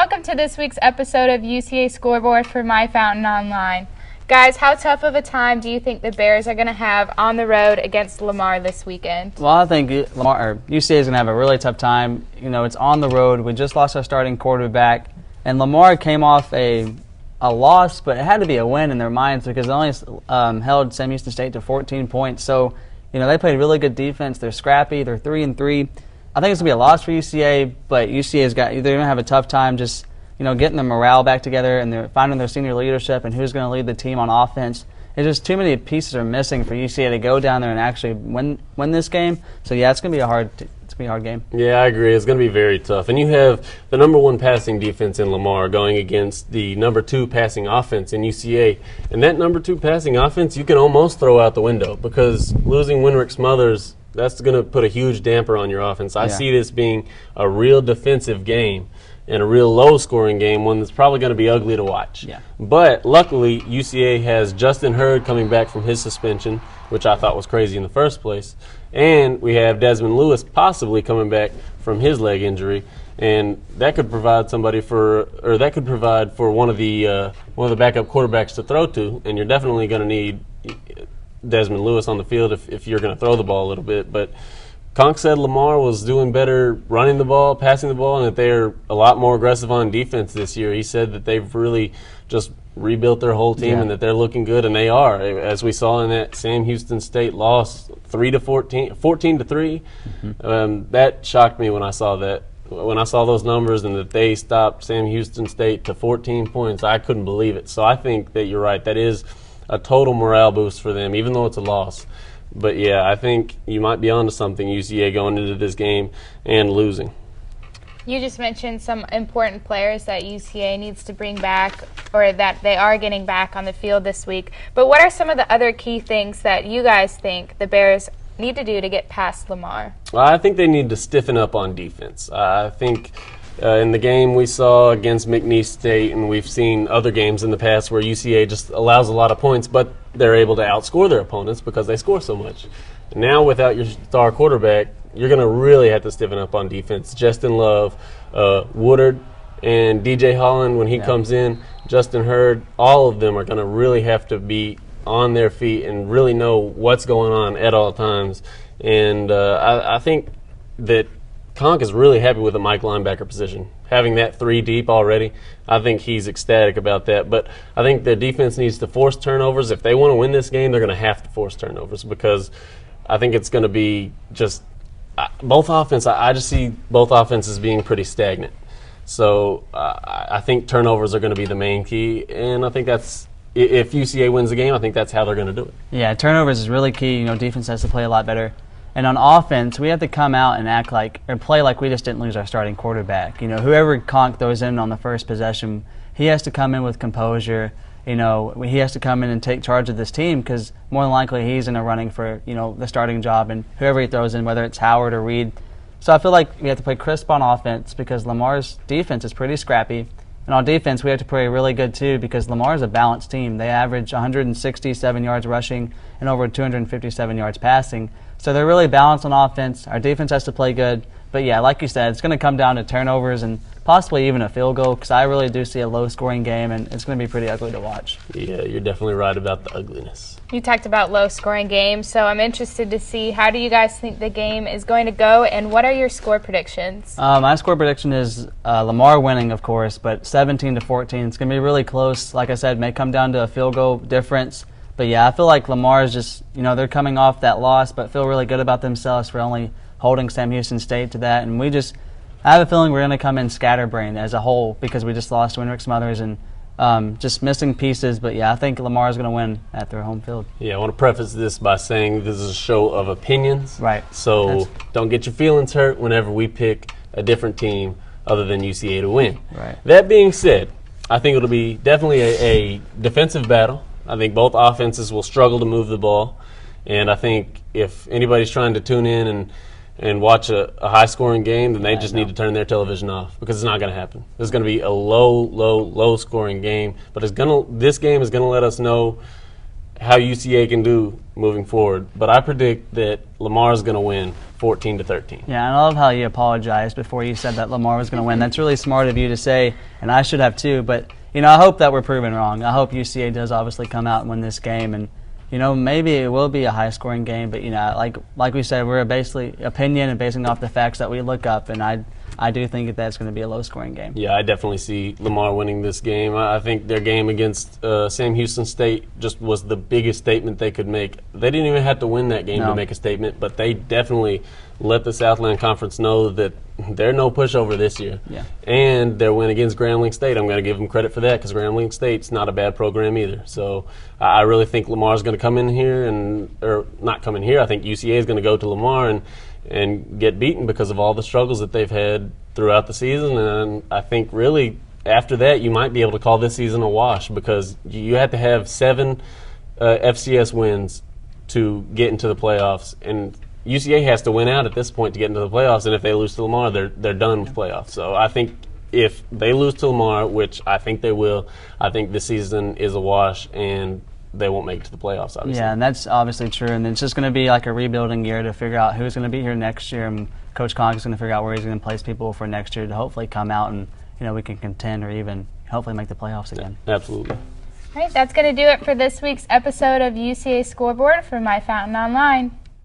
Welcome to this week's episode of UCA Scoreboard for My Fountain Online. Guys, how tough of a time do you think the Bears are going to have on the road against Lamar this weekend? Well, I think UCA is going to have a really tough time. You know, it's on the road. We just lost our starting quarterback, and Lamar came off a loss, but it had to be a win in their minds because they only held Sam Houston State to 14 points. So, you know, they played really good defense. They're scrappy. They're 3-3. I think it's going to be a loss for UCA, but they're going to have a tough time just, you know, getting the morale back together and they're finding their senior leadership and who's going to lead the team on offense. It's just too many pieces are missing for UCA to go down there and actually win this game. So yeah, it's going to be a hard game. Yeah, I agree. It's going to be very tough. And you have the number 1 passing defense in Lamar going against the number 2 passing offense in UCA. And that number 2 passing offense you can almost throw out the window because losing Winrick Smothers, that's going to put a huge damper on your offense. I see this being a real defensive game and a real low-scoring game, one that's probably going to be ugly to watch. Yeah. But luckily, UCA has Justin Hurd coming back from his suspension, which I thought was crazy in the first place. And we have Desmond Lewis possibly coming back from his leg injury, and that could provide for one of the backup quarterbacks to throw to, and you're definitely going to need Desmond Lewis on the field if you're going to throw the ball a little bit. But Conk said Lamar was doing better running the ball, passing the ball, and that they're a lot more aggressive on defense this year. He said that they've really just rebuilt their whole team and that they're looking good, and they are, as we saw in that Sam Houston State loss, 14-3. That shocked me when I saw that. When I saw those numbers and that they stopped Sam Houston State to 14 points, I couldn't believe it. So I think that you're right. That is a total morale boost for them, even though it's a loss. But, yeah, I think you might be onto something, UCA, going into this game and losing. You just mentioned some important players that UCA needs to bring back or that they are getting back on the field this week. But what are some of the other key things that you guys think the Bears need to do to get past Lamar? Well, I think they need to stiffen up on defense. I think in the game we saw against McNeese State, and we've seen other games in the past where UCA just allows a lot of points, but they're able to outscore their opponents because they score so much. Now, without your star quarterback, you're going to really have to stiffen up on defense. Justin Love, Woodard, and DJ Holland, when he comes in, Justin Hurd, all of them are going to really have to be on their feet and really know what's going on at all times. And I think that Conk is really happy with the Mike linebacker position. Having that 3 deep already, I think he's ecstatic about that. But I think their defense needs to force turnovers. If they want to win this game, they're going to have to force turnovers because I think it's going to be just both offense. I just see both offenses being pretty stagnant. So I think turnovers are going to be the main key, and I think that's if UCA wins the game, I think that's how they're going to do it. Yeah, turnovers is really key. You know, defense has to play a lot better. And on offense, we have to come out and play like we just didn't lose our starting quarterback. You know, whoever Conk throws in on the first possession, he has to come in with composure. You know, he has to come in and take charge of this team because more than likely he's in a running for, you know, the starting job, and whoever he throws in, whether it's Howard or Reed. So I feel like we have to play crisp on offense because Lamar's defense is pretty scrappy. And on defense, we have to play really good too because Lamar's a balanced team. They average 167 yards rushing and over 257 yards passing. So they're really balanced on offense. Our defense has to play good. But, yeah, like you said, it's going to come down to turnovers and possibly even a field goal because I really do see a low-scoring game, and it's going to be pretty ugly to watch. Yeah, you're definitely right about the ugliness. You talked about low-scoring games, so I'm interested to see how do you guys think the game is going to go, and what are your score predictions? My score prediction is Lamar winning, of course, but 17-14. It's going to be really close. Like I said, may come down to a field goal difference. But, yeah, I feel like Lamar is just, you know, they're coming off that loss but feel really good about themselves for only holding Sam Houston State to that. And I have a feeling we're going to come in scatterbrained as a whole because we just lost Winrick Smothers and just missing pieces. But, yeah, I think Lamar is going to win at their home field. Yeah, I want to preface this by saying this is a show of opinions. Right. So don't get your feelings hurt whenever we pick a different team other than UCA to win. Right. That being said, I think it'll be definitely a defensive battle. I think both offenses will struggle to move the ball. And I think if anybody's trying to tune in and watch a high-scoring game, then they just need to turn their television off because it's not going to happen. It's going to be a low-scoring game. But this game is going to let us know how UCA can do moving forward. But I predict that Lamar's going to win 14-13. Yeah, and I love how you apologized before you said that Lamar was going to win. That's really smart of you to say, and I should have too. But, I hope that we're proven wrong. I hope UCA does obviously come out and win this game. And, maybe it will be a high-scoring game. But, like we said, we're basically opinion and basing off the facts that we look up. And I do think that that's going to be a low-scoring game. Yeah, I definitely see Lamar winning this game. I think their game against Sam Houston State just was the biggest statement they could make. They didn't even have to win that game to make a statement, but they definitely let the Southland Conference know that they're no pushover this year. Yeah. And their win against Grambling State, I'm going to give them credit for that because Grambling State's not a bad program either. So I really think Lamar's going to come in here or not come in here. I think UCA is going to go to Lamar and get beaten because of all the struggles that they've had throughout the season. And I think really after that you might be able to call this season a wash because you have to have 7 FCS wins to get into the playoffs. And UCA has to win out at this point to get into the playoffs. And if they lose to Lamar, they're done with playoffs. So I think if they lose to Lamar, which I think they will, I think this season is a wash and they won't make it to the playoffs, obviously. Yeah, and that's obviously true. And it's just going to be like a rebuilding year to figure out who's going to be here next year. And Coach Conk is going to figure out where he's going to place people for next year to hopefully come out and, we can contend or even hopefully make the playoffs again. Absolutely. All right, that's going to do it for this week's episode of UCA Scoreboard from My Fountain Online.